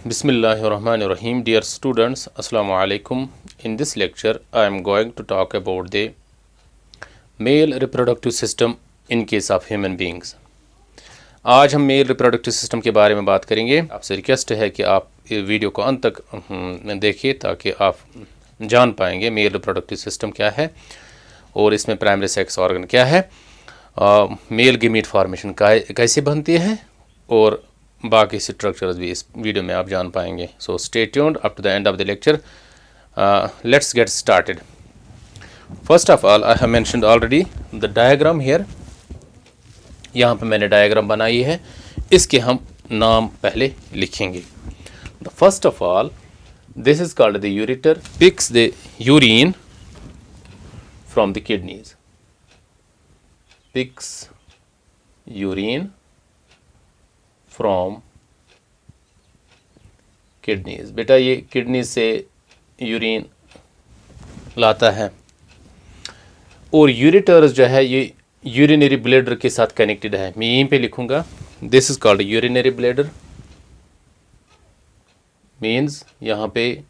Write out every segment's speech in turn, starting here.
Bismillahirrahmanirrahim. Dear students, Assalamu alaikum. In this lecture, I am going to talk about the male reproductive system in case of human beings. आज हम male reproductive system के बारे में बात करेंगे। आपसे request है कि आप वीडियो को अंत तक देखिए ताकि आप जान पाएंगे मेल रिप्रोडक्टिव सिस्टम क्या है और इसमें प्राइमरी सेक्स ऑर्गन क्या है, मेल गीमीट फॉर्मेशन कैसे बनती है और बाकी स्ट्रक्चर्स भी इस वीडियो में आप जान पाएंगे। So stay tuned up to the end of the lecture. Let's get started. First of all I have mentioned already the diagram here. यहाँ पे मैंने डायग्राम बनाई है, इसके हम नाम पहले लिखेंगे. The first of all this is called the ureter, picks the urine from the kidneys, picks urine from kidneys. बेटा ये किडनी से यूरिन लाता है और यूरेटर्स जो है ये यूरिनरी ब्लैडर के साथ कनेक्टेड है. मैं यहीं पे लिखूंगा this is called urinary bladder, means यहाँ पे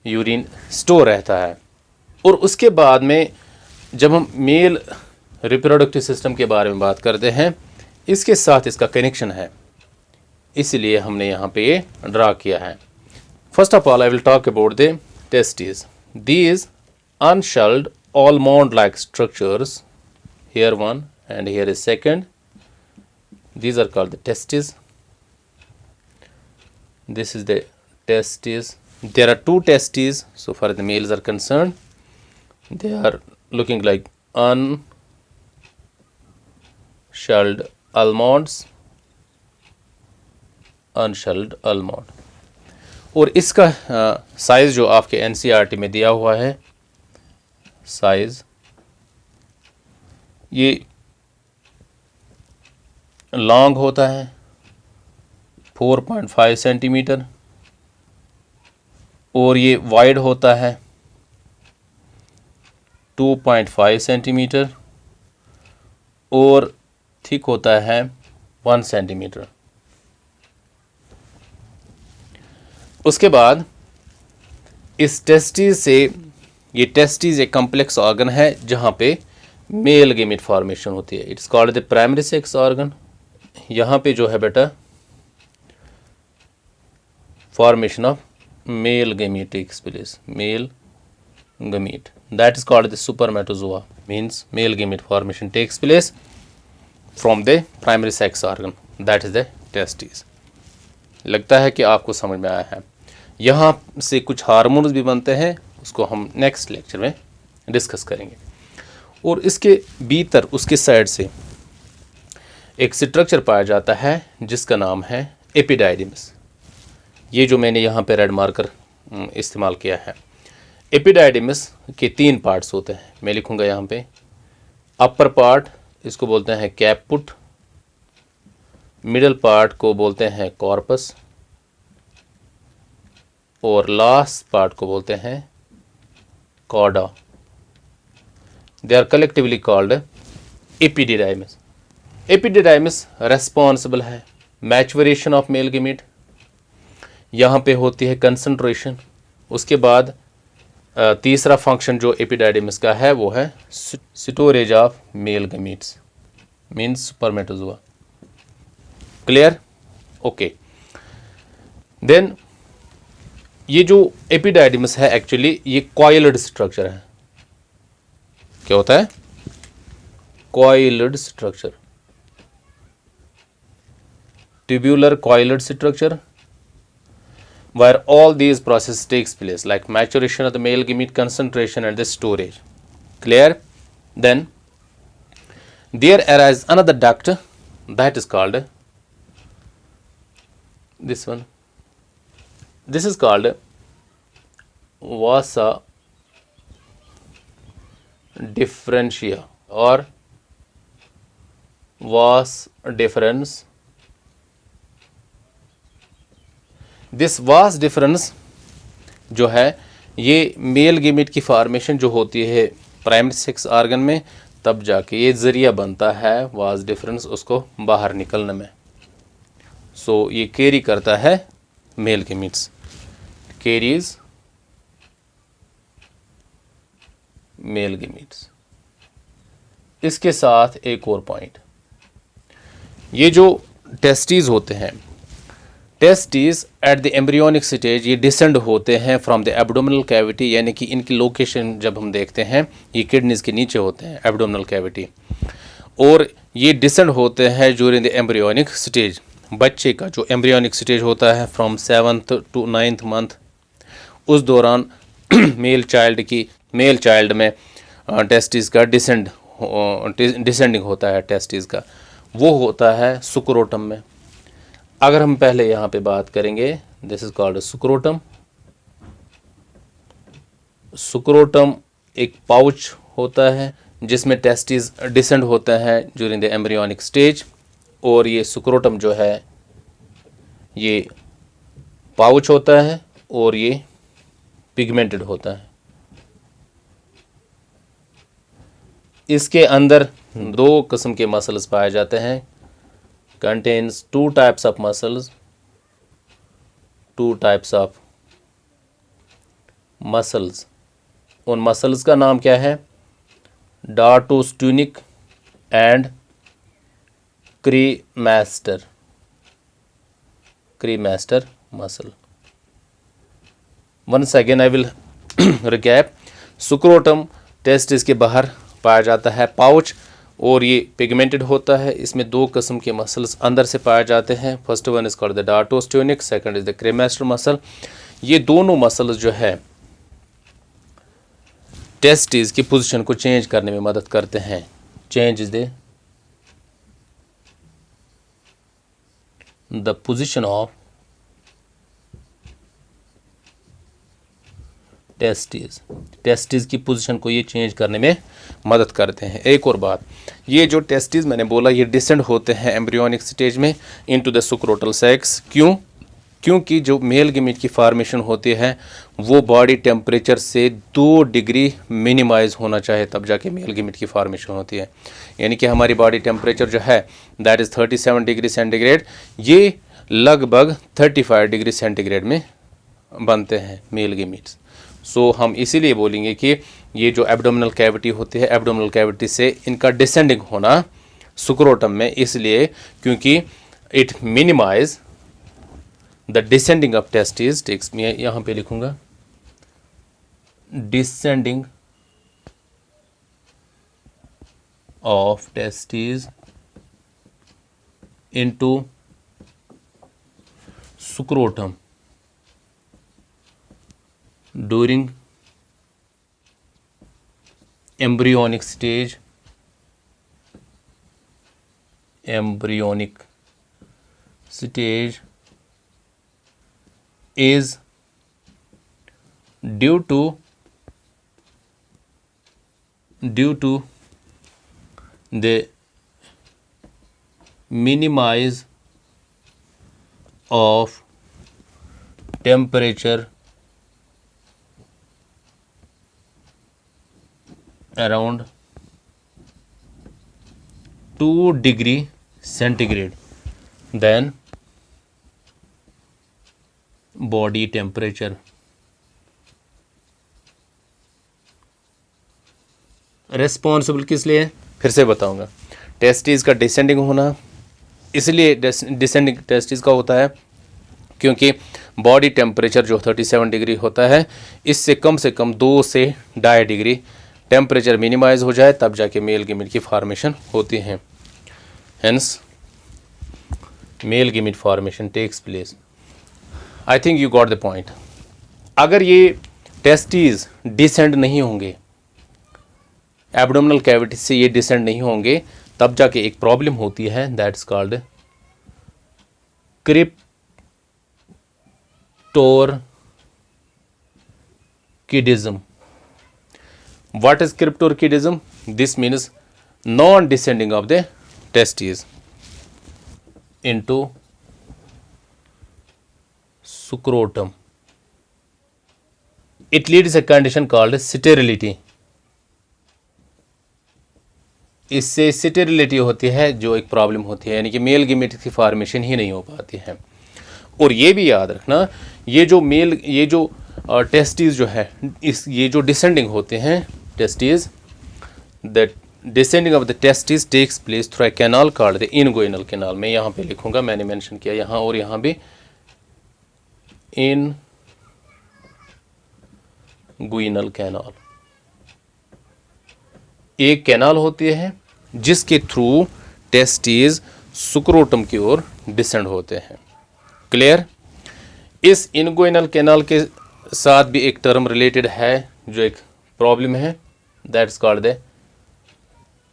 यूरिन स्टोर रहता है. और उसके बाद में जब हम मेल रिप्रोडक्टिव सिस्टम के बारे में बात करते हैं, इसके साथ इसका कनेक्शन है, इसलिए हमने यहाँ पे ये ड्रा किया है. First of all I will talk about the testis. These unshelled almond like structures, here one and here is second, these are called the testes. This is the testes. There are two testes so far the males are concerned. They are looking like unshelled almonds, unshelled almond. और इसका size जो आपके NCERT में दिया हुआ है, size ये long होता है 4.5 सेंटीमीटर और ये वाइड होता है 2.5 सेंटीमीटर और थिक होता है 1 सेंटीमीटर. उसके बाद इस टेस्टिस से, ये टेस्टिस एक कॉम्प्लेक्स ऑर्गन है जहाँ पे मेल गीमीट फॉर्मेशन होती है. It's called the primary sex organ. यहाँ पे जो है बेटा formation of male gamete takes place, male gamete, that is called the spermatozoa, means male gamete formation takes place from the primary sex organ, that is the testis. लगता है कि आपको समझ में आया है. यहाँ से कुछ हार्मोन्स भी बनते हैं, उसको हम नेक्स्ट लेक्चर में डिस्कस करेंगे. और इसके भीतर उसके साइड से एक स्ट्रक्चर पाया जाता है जिसका नाम है एपिडाइडिमस. ये जो मैंने यहाँ पे रेड मार्कर इस्तेमाल किया है, एपिडाइडिमस के 3 पार्ट्स होते हैं. मैं लिखूँगा यहाँ पे अपर पार्ट, इसको बोलते हैं कैपुट, मिडल पार्ट को बोलते हैं कॉर्पस और लास्ट पार्ट को बोलते हैं cauda. They are collectively called epididymis. Epididymis responsible है मैच्योरेशन ऑफ मेल गीमीट. यहाँ पे होती है कंसंट्रेशन. उसके बाद तीसरा फंक्शन जो एपिडाइडिमस का है वो है storage of male gametes, means spermatozoa. Clear? Okay. Then ये जो एपिडाइडिमस है एक्चुअली ये कॉइल्ड स्ट्रक्चर है. क्या होता है? Coiled structure, tubular coiled structure, where all these processes takes place like maturation of the male gamete, concentration and the storage. Clear? Then there arises another duct that is called this one. This is called vasa differentia or vas deferens. This vas deferens जो है ये mail गीमीट की formation जो होती है primary sex organ में, तब जाके ये ज़रिया बनता है वास डिफरेंस उसको बाहर निकलने में. सो ये कैरी करता है mail gametes, carries mail gametes. इसके साथ एक और पॉइंट, ये जो टेस्टीज होते हैं, testes at the embryonic stage ये डिसेंड होते हैं फ्रॉम द एब्डोमिनल कैविटी, यानी कि इनकी लोकेशन जब हम देखते हैं ये किडनीज के नीचे होते हैं, एब्डोमिनल कैविटी, और ये डिसेंड होते हैं ड्यूरिंग द एम्ब्रियोनिक स्टेज। बच्चे का जो एम्ब्रियोनिक स्टेज होता है from 7th to 9th month, उस दौरान मेल चाइल्ड में टेस्टिस का डिसेंडिंग होता है, टेस्टिस का वो होता है सुक्रोटम में। अगर हम पहले यहाँ पे बात करेंगे, दिस इज कॉल्ड सुक्रोटम। सुक्रोटम एक पाउच होता है जिसमें टेस्टिस डिसेंड होते हैं ड्यूरिंग द एम्ब्रियोनिक स्टेज, और ये सुक्रोटम जो है ये पाउच होता है और ये पिगमेंटेड होता है। इसके अंदर दो किस्म के मसल्स पाए जाते हैं, contains two types of muscles, उन मसल्स का नाम क्या है? Dartos tunic and cremaster muscle. Once again I will recap. Scrotum testis के बाहर पाया जाता है, पाउच, और ये पिगमेंटेड होता है। इसमें दो किस्म के मसल्स अंदर से पाए जाते हैं। First one is called the dartos tunic, second is the cremaster muscle. ये दोनों मसल्स जो है टेस्टिस की पोजीशन को चेंज करने में मदद करते हैं। Change is the position of testis की पोजीशन को ये चेंज करने में मदद करते हैं। एक और बात, ये जो टेस्टिस मैंने बोला ये डिसेंड होते हैं एम्ब्रियोनिक स्टेज में इनटू द सुक्रोटल सैक्स। क्योंकि जो मेल गेमीट की फार्मेशन होती है वो बॉडी टेम्परेचर से 2 डिग्री मिनिमाइज होना चाहिए, तब जाके मेल गेमीट की फार्मेशन होती है। यानी कि हमारी बॉडी टेम्परेचर जो है दैट इज़ 37 डिग्री सेंटीग्रेड, ये लगभग 35 डिग्री सेंटीग्रेड में बनते हैं मेल गेमीट्स। सो हम इसीलिए बोलेंगे कि ये जो एब्डोमिनल कैविटी होती है, एब्डोमिनल कैविटी से इनका डिसेंडिंग होना सुक्रोटम में, इसलिए क्योंकि it minimize the descending of testis takes, मैं यहाँ पे लिखूंगा descending of testis into scrotum during embryonic stage is due to the minimize of temperature around 2 degree centigrade than body temperature। Responsible किस लिए है फिर से बताऊंगा। टेस्टिस का डिसेंडिंग होना इसलिए डिसेंडिंग टेस्टिस का होता है क्योंकि बॉडी टेम्परेचर जो 37 डिग्री होता है इससे कम 2 से 2.5 डिग्री टेम्परेचर मिनिमाइज हो जाए, तब जाके मेल गेमीट की फार्मेशन होती है। Hence male gamete formation takes place. I think you got the point. अगर ये टेस्टिस डिसेंड नहीं होंगे, एब्डोमिनल कैविटी से ये डिसेंड नहीं होंगे, तब जाके एक प्रॉब्लम होती है that's called cryptorchidism. What is cryptorchidism? This means non-descending of the testes into scrotum. It leads a condition called sterility. इससे स्टेरिलिटी होती है जो एक प्रॉब्लम होती है, यानी कि मेल गेमेट की फॉर्मेशन ही नहीं हो पाती है। और ये भी याद रखना, ये जो टेस्टिस जो है, ये जो डिसेंडिंग होते हैं testis, the descending of the testis takes place through a canal called the inguinal canal. मैं यहाँ पे लिखूंगा, मैंने मेंशन किया यहाँ और यहाँ भी, इनगुइनल कैनाल। एक कैनाल होती है जिसके थ्रू टेस्टिस सुक्रोटम की ओर डिसेंड होते हैं। क्लियर? इस इनगुइनल कैनाल के साथ भी एक टर्म रिलेटेड है जो एक प्रॉब्लम है, that's called the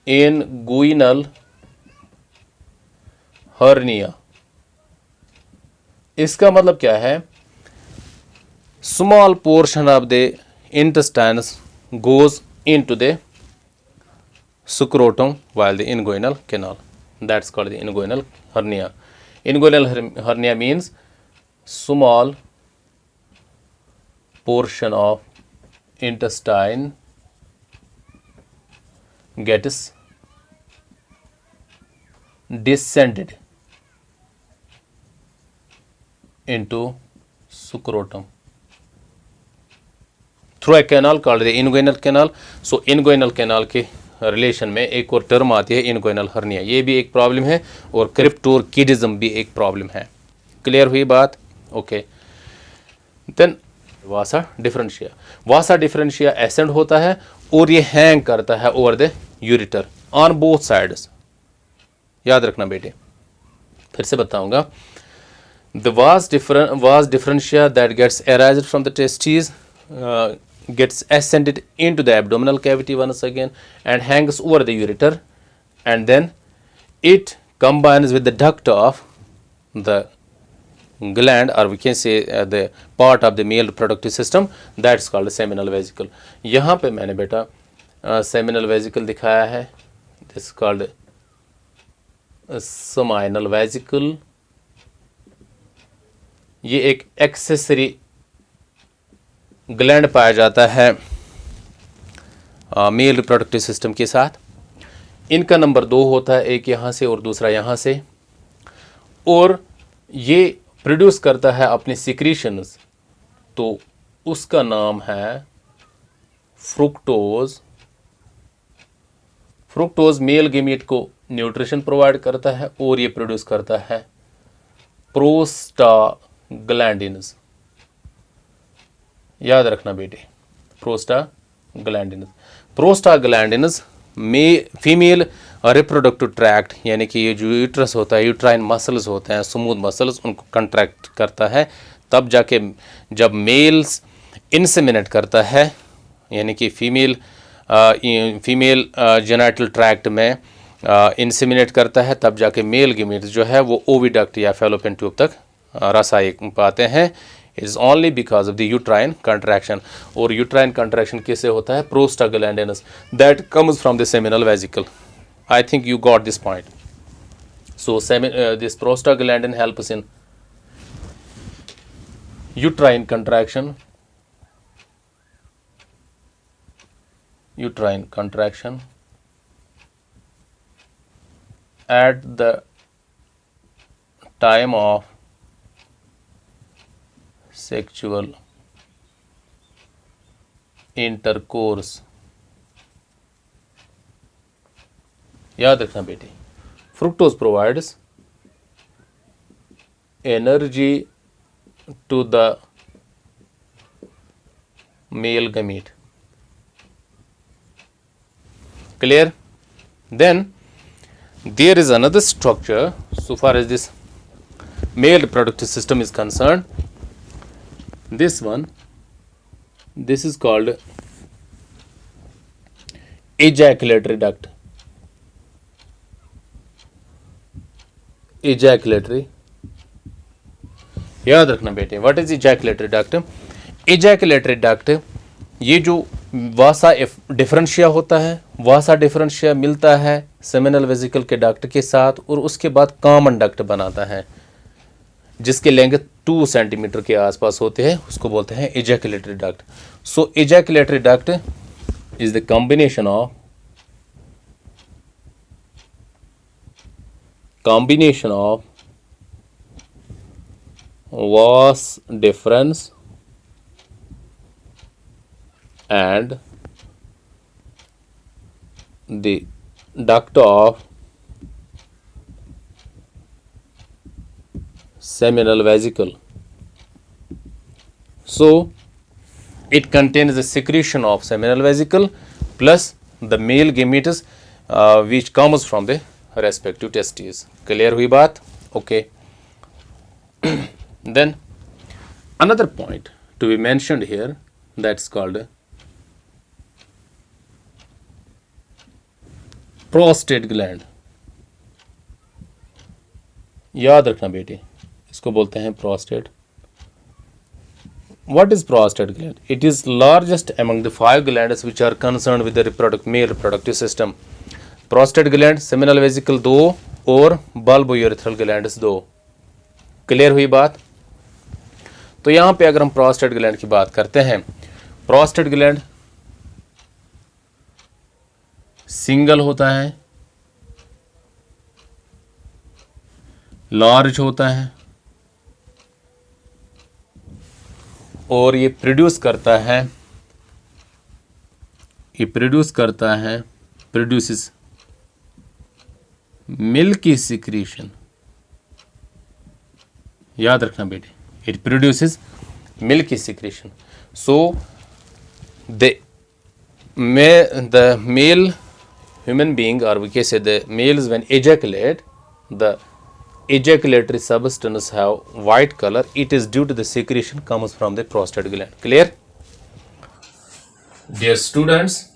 inguinal hernia. इसका मतलब क्या है? Small portion of the intestines goes into the scrotum while the inguinal canal, that's called the inguinal hernia. Inguinal hernia means small portion of intestine gets descended into scrotum through a canal called the inguinal canal. So inguinal canal के relation में एक और term आती है inguinal hernia, ये भी एक problem है, और क्रिप्टोर्किडिज्म भी एक प्रॉब्लम है। क्लियर हुई बात? Okay. Then vasa deferentia. Vasa deferentia ascend होता है और ये हैंग करता है over the ureter on both sides. याद रखना बेटे, फिर से बताऊंगा। The vas deferentia that gets arised from the testis gets ascended into the abdominal cavity once again and hangs over the ureter, and then it combines with the duct of the gland, or we can say the part of the male reproductive system, that's called seminal vesicle. यहाँ पे मैंने बेटा seminal vesicle दिखाया है, this is called seminal vesicle। ये एक accessory gland पाया जाता है मेल रिप्रोडक्टिव सिस्टम के साथ। इनका नंबर 2 होता है, एक यहाँ से और दूसरा यहाँ से, और ये प्रोड्यूस करता है अपने सिक्रीशंस, तो उसका नाम है फ्रुक्टोज। फ्रुक्टोज मेल गेमीट को न्यूट्रिशन प्रोवाइड करता है और ये प्रोड्यूस करता है प्रोस्टाग्लैंडिन्स। याद रखना बेटे, प्रोस्टाग्लैंडिन्स। प्रोस्टाग्लैंडिन्स में फीमेल रिप्रोडक्टिव ट्रैक्ट, यानी कि ये जो यूट्रस होता है, यूट्राइन मसल्स होते हैं, स्मूथ मसल्स, उनको कंट्रैक्ट करता है। तब जाके जब मेल्स इंसेमिनेट करता है, यानी कि फीमेल जेनाइटल ट्रैक्ट में इंसेमिनेट करता है, तब जाके मेल गेमीट्स जो है वो ओविडक्ट या फैलोपियन ट्यूब तक रसाई पाते हैं। It is only because of the uterine contraction. और यूट्राइन कंट्रैक्शन किससे होता है? Prostaglandins, that comes from the seminal vesicle. I think you got this point. So this prostaglandin helps in uterine contraction, at the time of sexual intercourse। याद रखना बेटे, fructose provides energy to the male gamete। Clear? Then there is another structure so far as this male reproductive system is concerned. This is called ejaculatory duct। ejaculatory, याद रखना बेटे, what is ejaculatory duct? Ejaculatory duct ये जो वासा differentia होता है, वासा differentia मिलता है seminal vesicle के डक्ट के साथ और उसके बाद कॉमन डक्ट बनाता है जिसके लेंथ 2 सेंटीमीटर के आसपास होते हैं, उसको बोलते हैं ejaculatory duct. So ejaculatory duct is the combination of vas deferens and the duct of seminal vesicle. So it contains the secretion of seminal vesicle plus the male gametes which comes from the respective testes. Clear हुई बात? Okay. Then another point to be mentioned here, that's called prostate gland. याद रखना बेटे, इसको बोलते हैं prostate. What is prostate gland? It is largest among the 5 glands which are concerned with the male reproductive system. Prostate gland, seminal vesicle 2 और bulbourethral glands 2. Clear हुई बात? तो यहाँ पे अगर हम प्रोस्टेट ग्लैंड की बात करते हैं, प्रोस्टेट ग्लैंड सिंगल होता है, लार्ज होता है और ये प्रोड्यूस करता है प्रोड्यूसेस मिल्की सिक्रीशन. याद रखना बेटे, it produces milky secretion. So the male human being, or we can say the males, when ejaculate, the ejaculatory substance have white color. It is due to the secretion comes from the prostate gland. Clear? Dear students,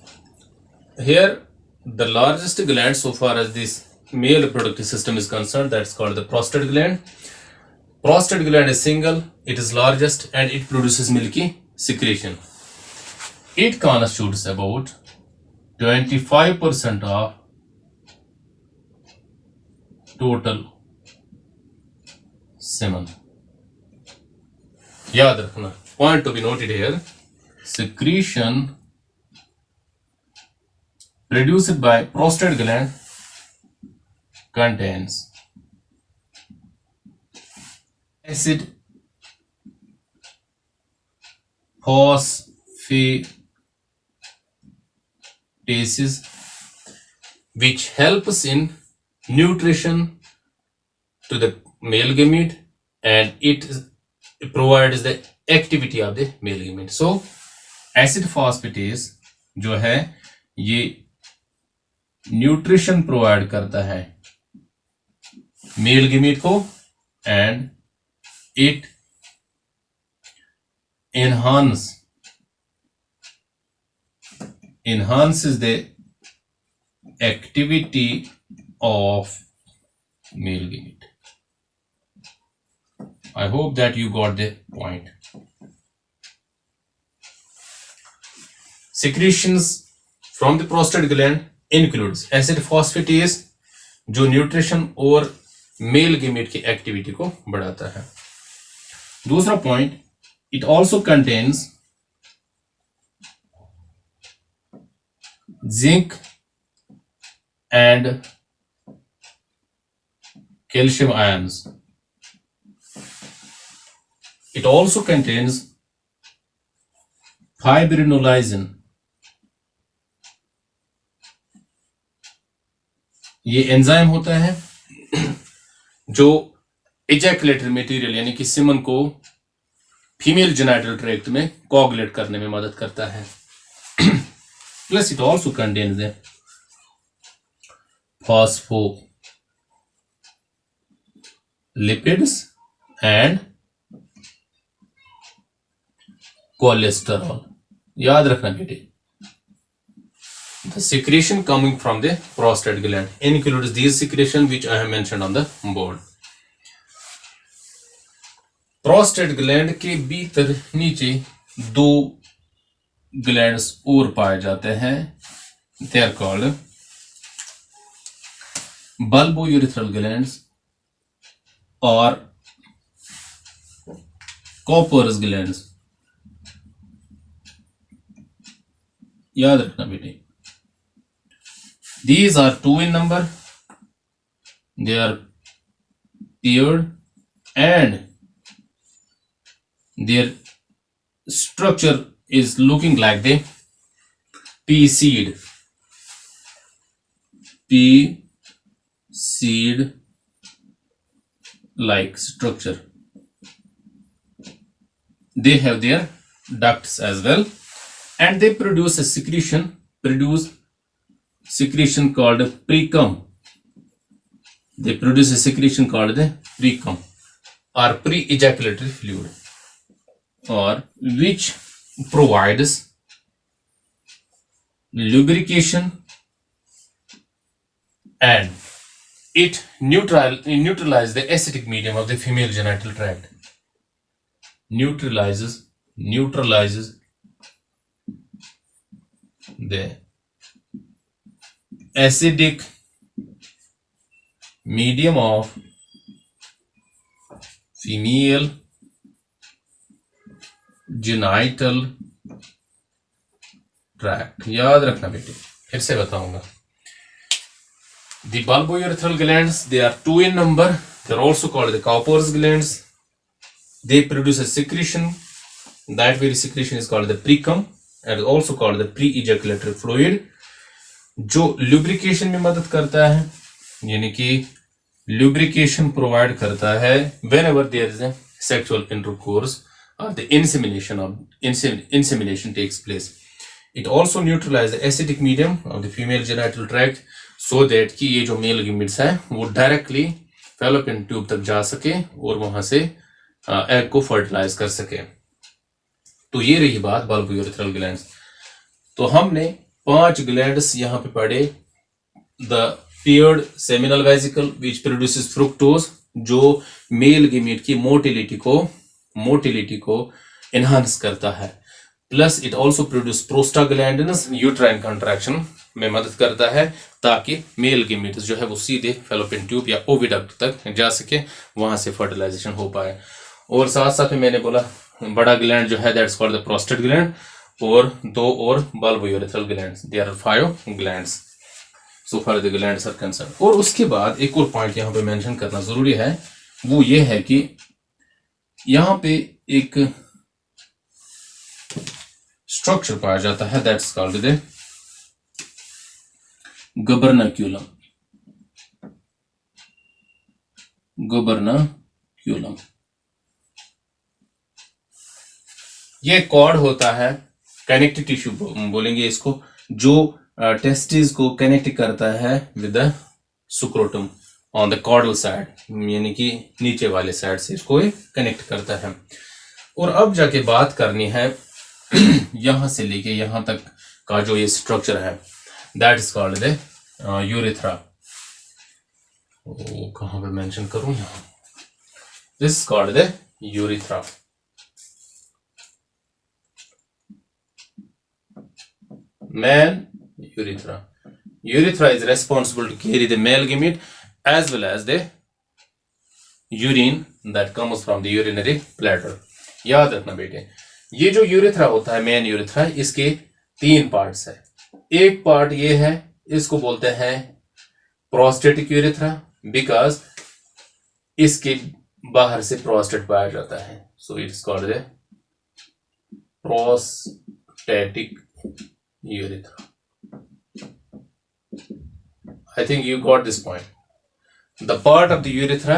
here the largest gland so far as this male reproductive system is concerned, that's called the prostate gland. Prostate gland is single, it is largest and it produces milky secretion. It constitutes about 25% of total semen. याद रखना, point to be noted here, secretion produced by prostate gland contains acid phosphatases which helps in nutrition to the male gamete and it provides the activity of the male gamete. So acid phosphatase जो है ये nutrition provide करता है mail gamete को and it enhances the activity of male gamete. I hope that you got the point. Secretions from the prostate gland includes acid phosphatase जो nutrition और male gamete की activity को बढ़ाता है. दूसरा point, it also contains zinc and calcium ions. It also contains fibrinolysin. ये enzyme होता है जो इजैकुलेटरी मटेरियल यानी कि सीमन को फीमेल जेनिटल ट्रैक्ट में कोगुलेट करने में मदद करता है. Plus it also contains the phospholipids and cholesterol. याद रखना बेटे, the secretion coming from the prostate gland includes these secretion which I have mentioned on the board. Prostate gland के भीतर नीचे 2 ग्लैंड्स और पाए जाते हैं. They are called bulbourethral glands और Cowper's glands. याद रखना बेटे, these are 2 in number, they are paired and their structure is looking like the pea seed like structure. They have their ducts as well, and they produce a secretion called precum. They produce a secretion called the precum or pre-ejaculatory fluid, or which provides lubrication, and it neutralizes the acidic medium of the female genital tract. Neutralizes the acidic medium of female genital tract. याद रखना बेटे, फिर से बताऊंगा. The bulbourethral glands, they are 2 in number. They are also called the Cowper's glands. They produce a secretion. That very secretion is called the precum and also called the pre-ejaculatory fluid, जो lubrication में मदद करता है, यानी कि lubrication provide करता है whenever there is a sexual intercourse or the insemination takes place. It also neutralizes the acidic medium of the female genital tract so that कि ये जो मेल गिमिट्स है वो डायरेक्टली फैलोपियन ट्यूब तक जा सके और वहां से एग को फर्टिलाइज कर सके. तो ये रही बात बल्बोयूरेथ्रल ग्लैंड्स. तो हमने 5 ग्लैंड्स यहाँ पे पढ़े. The paired seminal vesicle which produces fructose, जो मेल गिमिट की मोटिलिटी को एनहांस करता है. Plus it also produce prostaglandins, uterine contraction में मदद करता है ताकि मेल गिमिट जो है वो सीधे फैलोपियन ट्यूब या ओविडक्ट तक जा सके, वहां से फर्टिलाइजेशन हो पाए. और साथ साथ में मैंने बोला बड़ा ग्लैंड जो है that's called the prostate gland, और 2 और bulbourethral glands. There are 5 glands so far the glands are concern. और उसके बाद एक और पॉइंट यहाँ पे मेंशन करना जरूरी है, वो ये है कि यहाँ पे एक स्ट्रक्चर पाया जाता है दैट्स कॉल्ड द गुबर्नाक्यूलम. ये कॉर्ड होता है, कनेक्टिव टिश्यू बोलेंगे इसको, जो टेस्टिस को कनेक्ट करता है with the scrotum on the caudal side, यानी कि नीचे वाले साइड से इसको कनेक्ट करता है. और अब जाके बात करनी है यहां से लेके यहां तक का जो ये स्ट्रक्चर है, that is called the urethra. कहां पे मेंशन करूं, यहां. This is called the urethra. Man urethra. Urethra is responsible to carry the male gamete as well as the urine that comes from the urinary bladder. याद रखना बेटे, ये जो urethra होता है, मेन यूरेथ्रा, इसके 3 पार्ट्स है. एक पार्ट ये है, इसको बोलते हैं प्रोस्टेटिक यूरेथ्रा, बिकॉज इसके बाहर से प्रोस्टेट पाया जाता है. So it is called the prostatic urethra. I think you got this point. The part of the urethra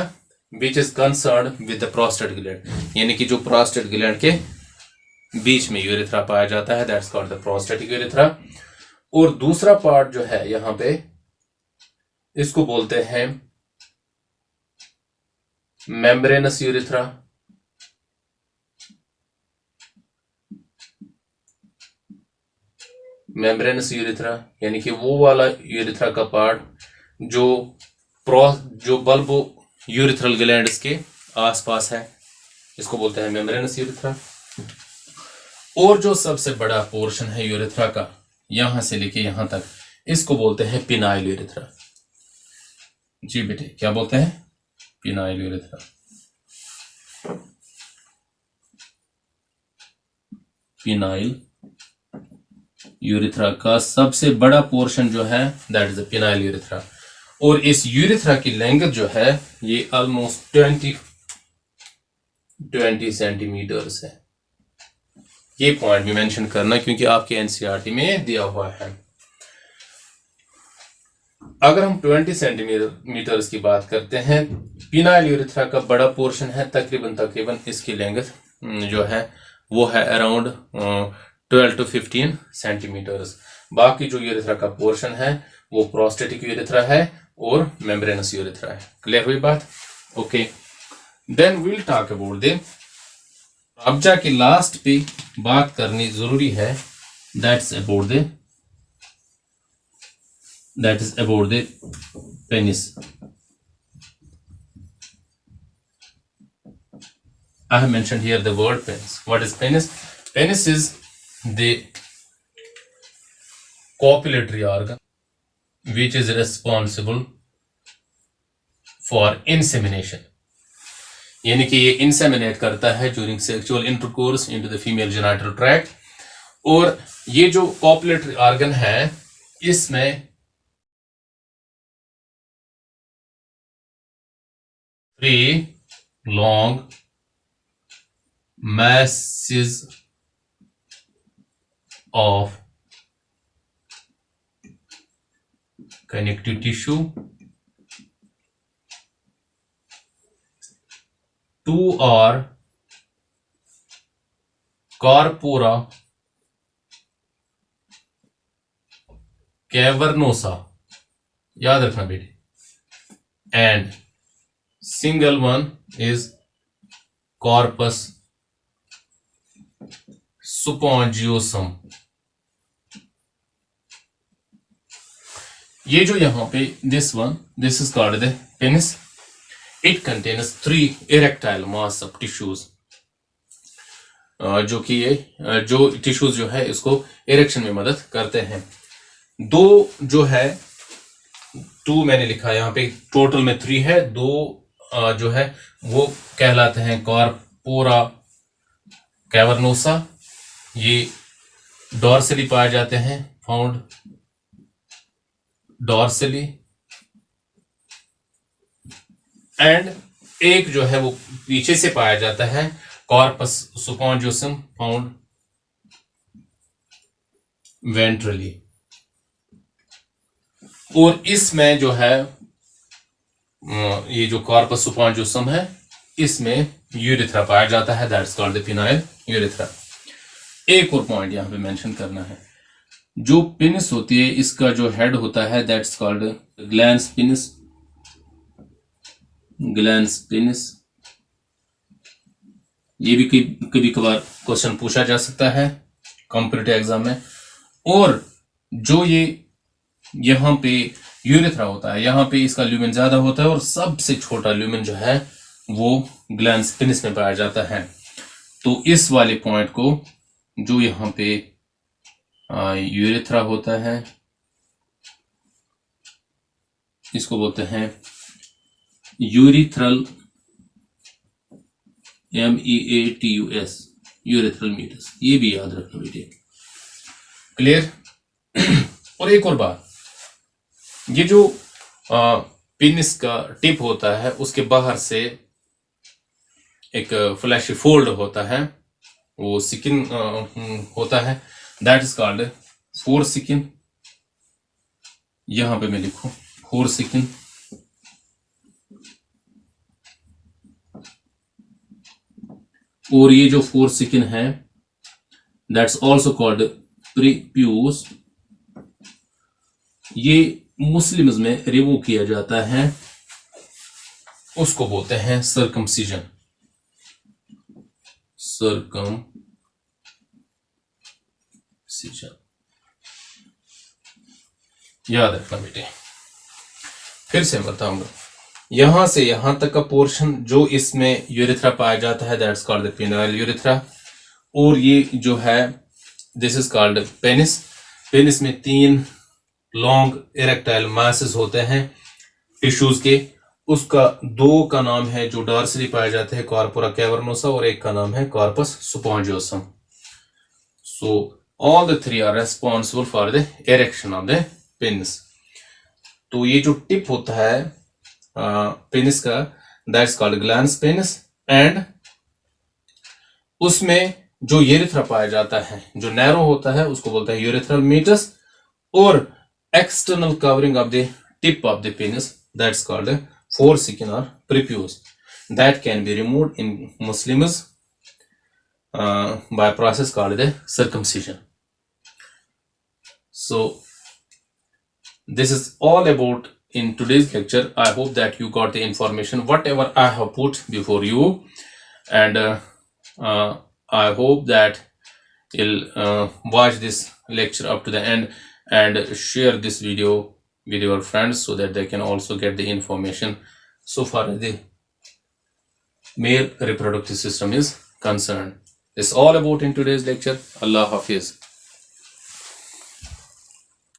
which is concerned with the prostate gland, यानी कि जो prostate gland के बीच में यूरेथ्रा पाया जाता है, that's called the prostatic urethra. और दूसरा पार्ट जो है यहां पे, इसको बोलते हैं membranous urethra. मेम्ब्रेनस यूरेथ्रा यानी कि वो वाला यूरेथ्रा का पार्ट जो बल्बो यूरेथ्रल ग्लैंड्स के आसपास है, इसको बोलते हैं मेम्ब्रेनस यूरेथ्रा. और जो सबसे बड़ा पोर्शन है यूरेथ्रा का, यहां से लेके यहां तक, इसको बोलते हैं पिनाइल यूरेथ्रा. जी बेटे, क्या बोलते हैं? Phenyl urethra. पिनाइल यूरेथ्रा का सबसे बड़ा पोर्शन जो है that is the phenyl urethra. और इस यूरेथ्रा की लेंथ जो है ये ऑलमोस्ट 20 20 सेंटीमीटर्स है। ये पॉइंट भी मेंशन करना क्योंकि आपके एनसीईआरटी में दिया हुआ है। अगर हम 20 सेंटीमीटर्स की बात करते हैं, पिनाइल यूरेथ्रा का बड़ा पोर्शन है, तकरीबन इसकी लेंथ जो है वो है अराउंड 12 to 15 सेंटीमीटर्स। बाकी जो यूरेथ्रा का पोर्शन है वो प्रोस्टेटिक यूरेथ्रा है और मेम्ब्रेनस यूरेथ्रा है। क्लियर हुई बात? Okay, then will talk about the, अब जाके लास्ट पे बात करनी जरूरी है, that's about the penis. I have mentioned here the word penis. What is penis? Penis is the copulatory organ which is responsible for insemination. यानी कि ये इंसेमिनेट करता है during sexual intercourse into the female genital tract. और ये जो copulatory organ है इसमें 3 long masses of connective tissue, 2 are corpora cavernosa, याद रखना बेटे, and single one is corpus spongiosum। ये जो यहाँ पे this is called the penis. It contains 3 erectile mass of tissues, जो कि ये जो टिश्यूज जो है इसको इरेक्शन में मदद करते हैं। 2 जो है 2 मैंने लिखा यहाँ पे, टोटल में 3 है, 2 जो है वो कहलाते हैं कॉर्पोरा कैवर्नोसा, ये डॉर्सली पाए जाते हैं, फाउंड डॉर्सली, एंड एक जो है वो पीछे से पाया जाता है, कॉर्पस स्पॉन्जियोसम, फाउंड वेंट्रली। और इसमें जो है ये जो कॉर्पस स्पॉन्जियोसम है इसमें यूरेथ्रा पाया जाता है, that's called the phenyl urethra. एक और पॉइंट यहां पे मेंशन करना है, जो पेनिस होती है इसका जो हेड होता है that's called glans penis. Glans penis, ये भी कभी कभार क्वेश्चन पूछा जा सकता है कॉम्पिटिटिव एग्जाम में। और जो ये यहाँ पे यूरेथ्रा होता है, यहाँ पे इसका ल्यूमेन ज्यादा होता है और सबसे छोटा ल्यूमेन जो है वो ग्लैंस पेनिस में पाया जाता है। तो इस वाले पॉइंट को जो यहाँ पे यूरेथ्रा होता है इसको बोलते हैं यूरिथ्रल, MEATUS, यूरेथ्रल मीटस। ये भी याद रखना बेटे। क्लियर? और एक और बात, ये जो पेनिस का टिप होता है उसके बाहर से एक फ्लैशी फोल्ड होता है, वो स्किन होता है, that is called four skin. यहां पे मैं लिखूं फोर स्किन। और ये जो फोर स्किन है दैट्स ऑल्सो कॉल्ड प्रीप्यूस। ये मुस्लिम्स में रिमूव किया जाता है, उसको बोलते हैं सर्कमसिजन। सर्कमसिजन याद रखना बेटे। फिर से बताऊंगा, यहां से यहां तक का पोर्शन जो इसमें यूरेथ्रा पाया जाता है that's called the penile urethra. और ये जो है this is called penis. Penis में 3 लॉन्ग इरेक्टाइल मासेस होते हैं टिश्यूज के। उसका 2 का नाम है जो डॉर्सली पाए जाते हैं, कॉर्पोरा कैवर्नोसा, और एक का नाम है corpus spongiosum. So all the 3 are responsible for the erection of the penis. तो ये जो टिप होता है पेनिस का that's called glans penis, and उसमें जो यूरेथ्रा पाया जाता है, जो नैरो होता है, उसको बोलते हैं यूरेथ्रल मीटस, और external covering of the tip of the penis, that's called foreskin or prepuce, that can be removed in Muslims by a process called the circumcision. So this is all about in today's lecture. I hope that you got the information whatever I have put before you, and I hope that you'll watch this lecture up to the end and share this video with your friends so that they can also get the information so far as the male reproductive system is concerned. It's all about in today's lecture. Allah Hafiz.